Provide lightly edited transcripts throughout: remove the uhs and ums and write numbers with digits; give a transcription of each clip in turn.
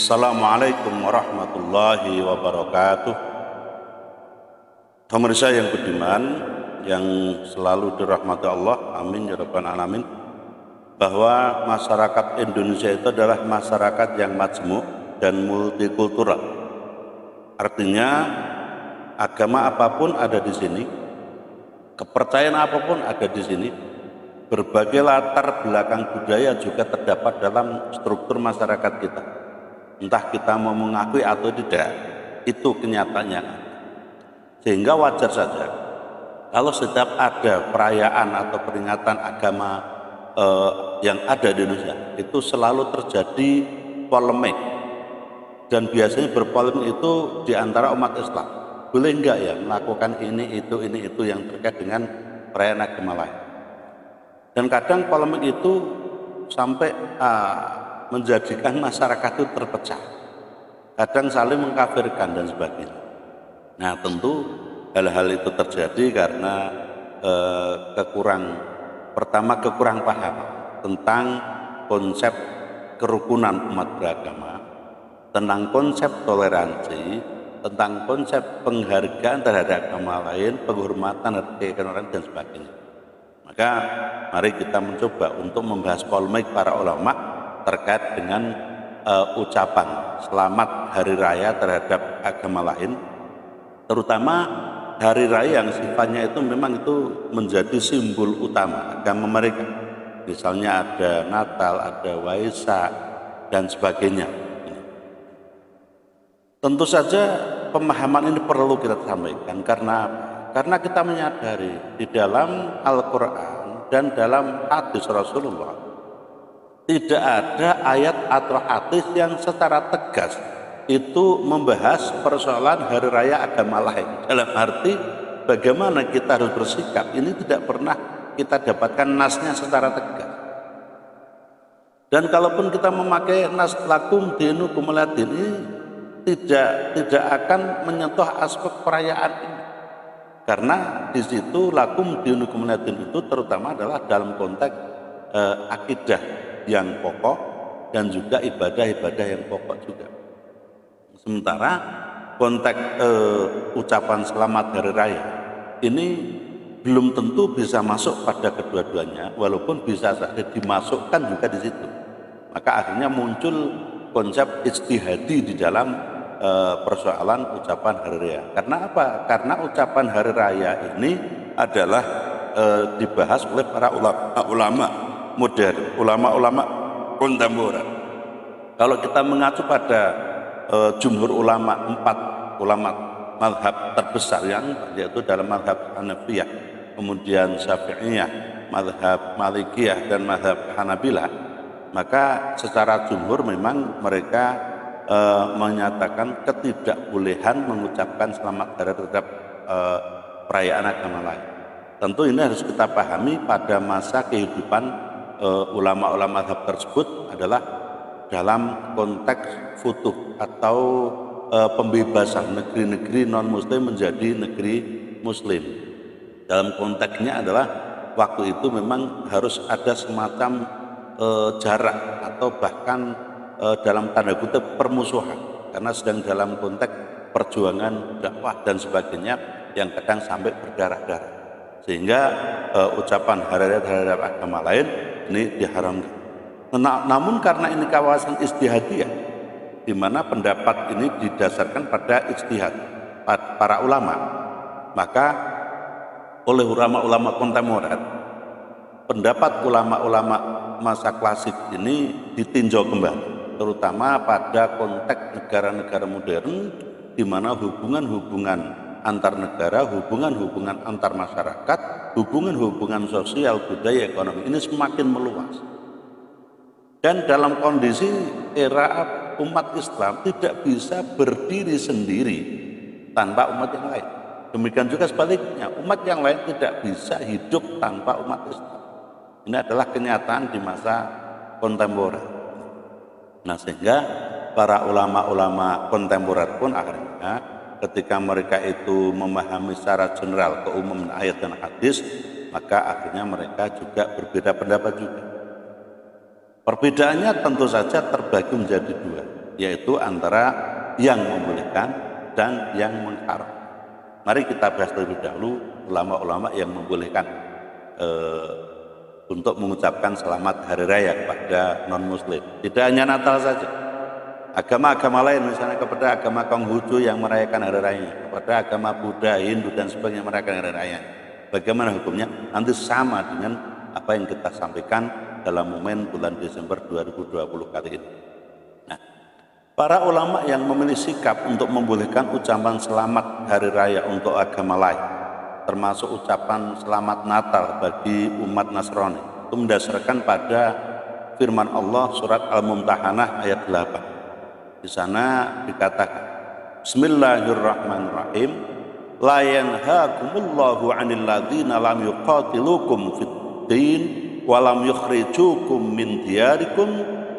Assalamualaikum warahmatullahi wabarakatuh. Pemirsa yang budiman, yang selalu dirahmati Allah, amin ya rabbal alamin, bahwa masyarakat Indonesia itu adalah masyarakat yang majmuk dan multikultural. Artinya agama apapun ada di sini, kepercayaan apapun ada di sini, berbagai latar belakang budaya juga terdapat dalam struktur masyarakat kita. Entah kita mau mengakui atau tidak, itu kenyataannya. Sehingga wajar saja kalau setiap ada perayaan atau peringatan agama yang ada di Indonesia, itu selalu terjadi polemik. Dan biasanya berpolemik itu di antara umat Islam. Boleh enggak ya melakukan ini itu yang terkait dengan perayaan agama lain. Dan kadang polemik itu sampai menjadikan masyarakat itu terpecah, kadang saling mengkafirkan dan sebagainya. Nah, tentu hal-hal itu terjadi karena pertama kekurang paham tentang konsep kerukunan umat beragama, tentang konsep toleransi, tentang konsep penghargaan terhadap agama lain, penghormatan terhadap orang dan sebagainya. Maka mari kita mencoba untuk membahas polemik para ulama terkait dengan ucapan selamat hari raya terhadap agama lain, terutama hari raya yang sifatnya itu memang itu menjadi simbol utama agama mereka. Misalnya ada Natal, ada Waisak dan sebagainya. Tentu saja pemahaman ini perlu kita sampaikan karena kita menyadari di dalam Al-Quran dan dalam hadis Rasulullah tidak ada ayat atau hadis yang secara tegas itu membahas persoalan hari raya agama lain. Dalam arti bagaimana kita harus bersikap, ini tidak pernah kita dapatkan nasnya secara tegas. Dan kalaupun kita memakai nas lakum dinukum waliya ini tidak akan menyentuh aspek perayaan ini. Karena di situ lakum dinukum waliya itu terutama adalah dalam konteks akidah yang pokok dan juga ibadah-ibadah yang pokok juga. Sementara konteks ucapan selamat hari raya ini belum tentu bisa masuk pada kedua-duanya, walaupun bisa saja dimasukkan juga di situ. Maka akhirnya muncul konsep ijtihadi di dalam persoalan ucapan hari raya. Karena apa? Karena ucapan hari raya ini adalah dibahas oleh para ulama modern, ulama-ulama kontemporer. Kalau kita mengacu pada jumhur ulama, 4 ulama mazhab terbesar yaitu dalam mazhab Hanafiyah, kemudian Syafi'iyah, mazhab Malikiyah dan mazhab Hanabilah, maka secara jumhur memang mereka menyatakan ketidakbolehan mengucapkan selamat hari terhadap perayaan agama lain. Tentu ini harus kita pahami pada masa kehidupan ulama-ulama mazhab tersebut adalah dalam konteks futuh atau pembebasan negeri-negeri non-muslim menjadi negeri muslim. Dalam konteksnya adalah waktu itu memang harus ada semacam jarak atau bahkan dalam tanda kutip permusuhan, karena sedang dalam konteks perjuangan dakwah dan sebagainya yang kadang sampai berdarah-darah, sehingga ucapan hari raya terhadap agama lain ini diharamkan. Namun karena ini kawasan ijtihadiyah, di mana pendapat ini didasarkan pada ijtihad para ulama, maka oleh ulama-ulama kontemporer, pendapat ulama-ulama masa klasik ini ditinjau kembali, terutama pada konteks negara-negara modern, di mana hubungan-hubungan antar negara, hubungan-hubungan antar masyarakat, hubungan-hubungan sosial, budaya, ekonomi ini semakin meluas. Dan dalam kondisi era umat Islam tidak bisa berdiri sendiri tanpa umat yang lain. Demikian juga sebaliknya, umat yang lain tidak bisa hidup tanpa umat Islam. Ini adalah kenyataan di masa kontemporer. Nah, sehingga para ulama-ulama kontemporer pun akhirnya ketika mereka itu memahami secara general keumuman ayat dan hadis, maka akhirnya mereka juga berbeda pendapat juga. Perbedaannya tentu saja terbagi menjadi 2. yaitu antara yang membolehkan dan yang mengharam. Mari kita bahas terlebih dahulu ulama-ulama yang membolehkan untuk mengucapkan selamat hari raya kepada non-muslim. Tidak hanya Natal saja, agama-agama lain, misalnya kepada agama Konghucu yang merayakan hari raya, kepada agama Buddha, Hindu dan sebagainya merayakan hari raya. Bagaimana hukumnya? Nanti sama dengan apa yang kita sampaikan dalam momen bulan Desember 2020 kali ini. Nah, para ulama yang memilih sikap untuk membolehkan ucapan selamat hari raya untuk agama lain, termasuk ucapan selamat Natal bagi umat Nasrani, itu mendasarkan pada firman Allah surat Al-Mumtahanah ayat 8. Di sana dikatakan, Bismillahirrahmanirrahim, la yanhaakumullahu 'anil ladzina lam yuqatilukum fid din wa lam yukhrijukum min diyarikum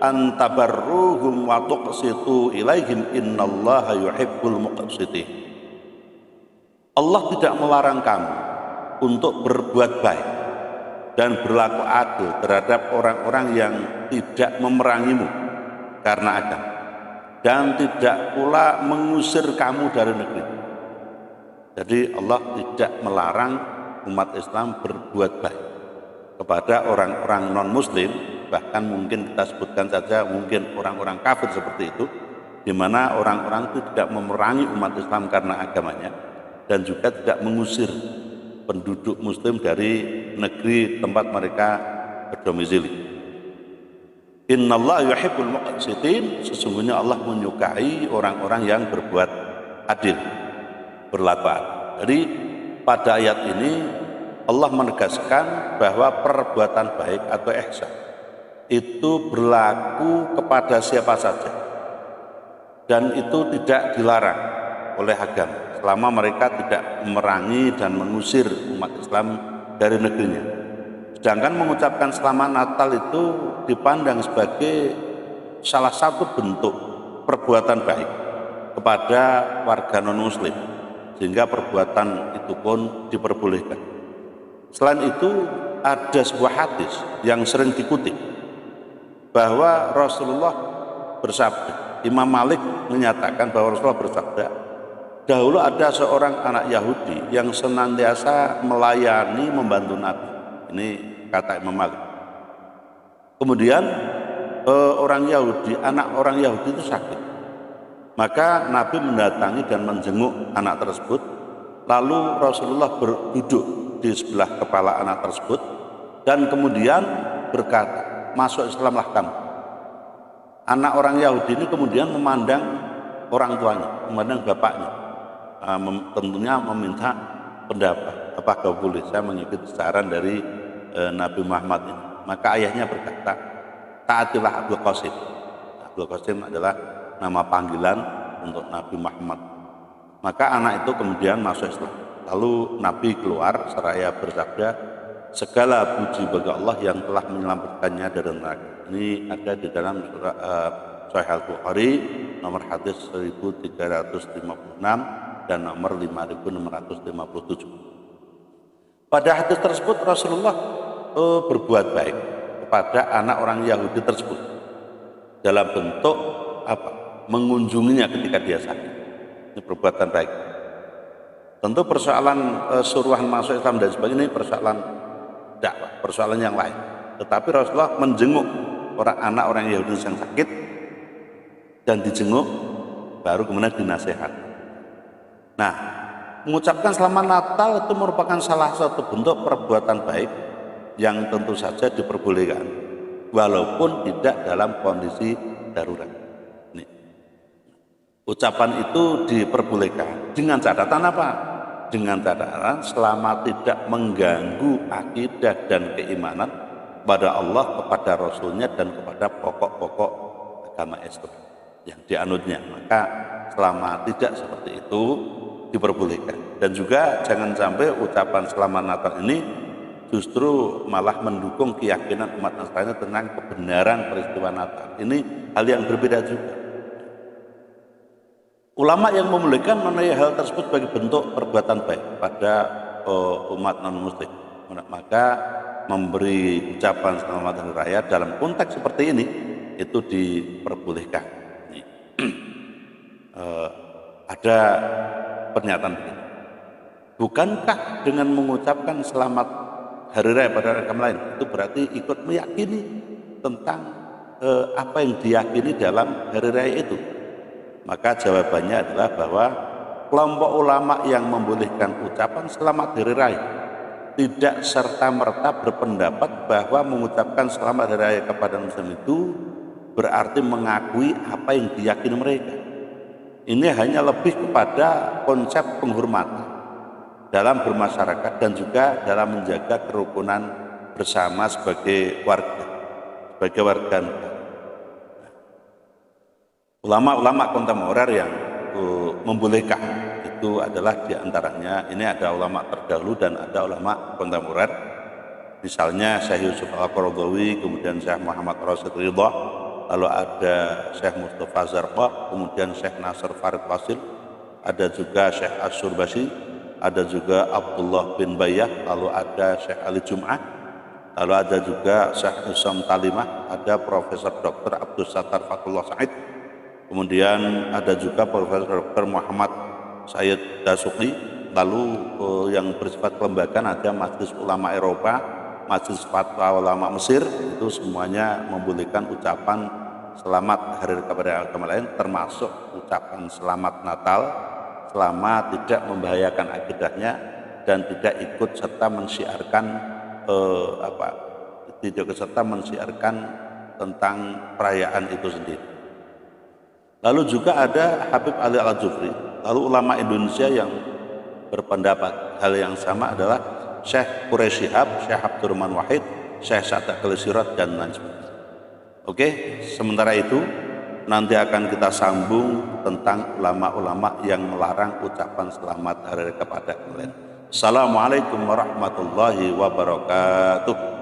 an tabarruhum wa tuqsitu ilaihim innallaha yuhibbul muqsitin. Allah tidak melarang kamu untuk berbuat baik dan berlaku adil terhadap orang-orang yang tidak memerangimu karena agama dan tidak pula mengusir kamu dari negeri. Jadi Allah tidak melarang umat Islam berbuat baik kepada orang-orang non-muslim, bahkan mungkin kita sebutkan saja mungkin orang-orang kafir seperti itu, di mana orang-orang itu tidak memerangi umat Islam karena agamanya dan juga tidak mengusir penduduk muslim dari negeri tempat mereka berdomisili. Innallaha yuhibbul muqsitin, sesungguhnya Allah menyukai orang-orang yang berbuat adil, berlaku adil. Jadi pada ayat ini Allah menegaskan bahwa perbuatan baik atau ihsan itu berlaku kepada siapa saja dan itu tidak dilarang oleh agama selama mereka tidak memerangi dan mengusir umat Islam dari negerinya. Sedangkan mengucapkan selamat Natal itu dipandang sebagai salah satu bentuk perbuatan baik kepada warga non-muslim, sehingga perbuatan itu pun diperbolehkan. Selain itu ada sebuah hadis yang sering dikutip bahwa Rasulullah bersabda, Imam Malik menyatakan bahwa Rasulullah bersabda, dahulu ada seorang anak Yahudi yang senantiasa melayani, membantu Nabi. Ini kata Imam Malik. Kemudian anak orang Yahudi itu sakit. Maka Nabi mendatangi dan menjenguk anak tersebut. Lalu Rasulullah duduk di sebelah kepala anak tersebut dan kemudian berkata, masuk Islamlah kamu. Anak orang Yahudi ini kemudian memandang orang tuanya, memandang bapaknya, tentunya meminta pendapat, apakah boleh saya mengikuti saran dari Nabi Muhammad ini. Maka ayahnya berkata, taatilah Abdul Qasim. Abdul Qasim adalah nama panggilan untuk Nabi Muhammad. Maka anak itu kemudian masuk Islam. Lalu Nabi keluar seraya bersabda, segala puji bagi Allah yang telah menyelamatkannya dari neraka. Ini ada di dalam surah Sahih Al-Bukhari nomor hadis 1356 dan nomor 5657. Pada hadis tersebut Rasulullah berbuat baik kepada anak orang Yahudi tersebut dalam bentuk mengunjunginya ketika dia sakit. Ini perbuatan baik. Tentu persoalan suruhan masuk Islam dan sebagainya ini persoalan dakwah, persoalan yang lain. Tetapi Rasulullah menjenguk anak orang Yahudi yang sakit dan dijenguk, baru kemudian dinasihat. Nah, mengucapkan selamat Natal itu merupakan salah satu bentuk perbuatan baik yang tentu saja diperbolehkan walaupun tidak dalam kondisi darurat. Nih. Ucapan itu diperbolehkan dengan catatan apa? Dengan catatan selama tidak mengganggu akidah dan keimanan kepada Allah, kepada Rasulnya dan kepada pokok-pokok agama Islam yang dianutnya. Maka selama tidak seperti itu diperbolehkan. Dan juga jangan sampai ucapan selamat Natal ini justru malah mendukung keyakinan umat Nasrani tentang kebenaran peristiwa Natal. Ini hal yang berbeda juga. Ulama yang membolehkan menilai hal tersebut sebagai bentuk perbuatan baik pada umat non-muslim. Maka memberi ucapan selamat hari raya dalam konteks seperti ini itu diperbolehkan. ada pernyataan begini. Bukankah dengan mengucapkan selamat hari raya pada agama lain itu berarti ikut meyakini tentang apa yang diyakini dalam hari raya itu? Maka jawabannya adalah bahwa kelompok ulama yang membolehkan ucapan selamat hari raya tidak serta-merta berpendapat bahwa mengucapkan selamat hari raya kepada muslim itu berarti mengakui apa yang diyakini mereka. Ini hanya lebih kepada konsep penghormatan dalam bermasyarakat dan juga dalam menjaga kerukunan bersama sebagai warga negara. Ulama-ulama kontemporer yang membolehkan itu adalah diantaranya ini ada ulama terdahulu dan ada ulama kontemporer. Misalnya Syekh Yusuf Al-Qaradawi, kemudian Syekh Muhammad Rasid Ridha, lalu ada Syekh Mustafa Zarqah, kemudian Syekh Nasr Farid Wasil, ada juga Syekh Asyurbasi, ada juga Abdullah bin Bayyah, lalu ada Syekh Ali Jum'ah, lalu ada juga Syekh Usam Talimah, ada Profesor Dr. Abdul Sattar Fatullah Said, kemudian ada juga Profesor Dr. Muhammad Sayyid Dasuki, lalu yang bersifat kelembagaan ada Majelis Ulama Eropa, Majelis Fatwa Ulama Mesir, itu semuanya membolehkan ucapan selamat hari kepada agama lain, termasuk ucapan selamat Natal, selama tidak membahayakan akidahnya dan tidak ikut serta mensiarkan tentang perayaan itu sendiri. Lalu juga ada Habib Ali Al-Jufri. Lalu ulama Indonesia yang berpendapat hal yang sama adalah Syekh Quraish Shihab, Syekh Abdurrahman Wahid, Syekh Sa'ad Al-Sirat dan lain sebagainya. Oke, sementara itu nanti akan kita sambung tentang ulama-ulama yang melarang ucapan selamat hari raya kepada kalian. Assalamualaikum warahmatullahi wabarakatuh.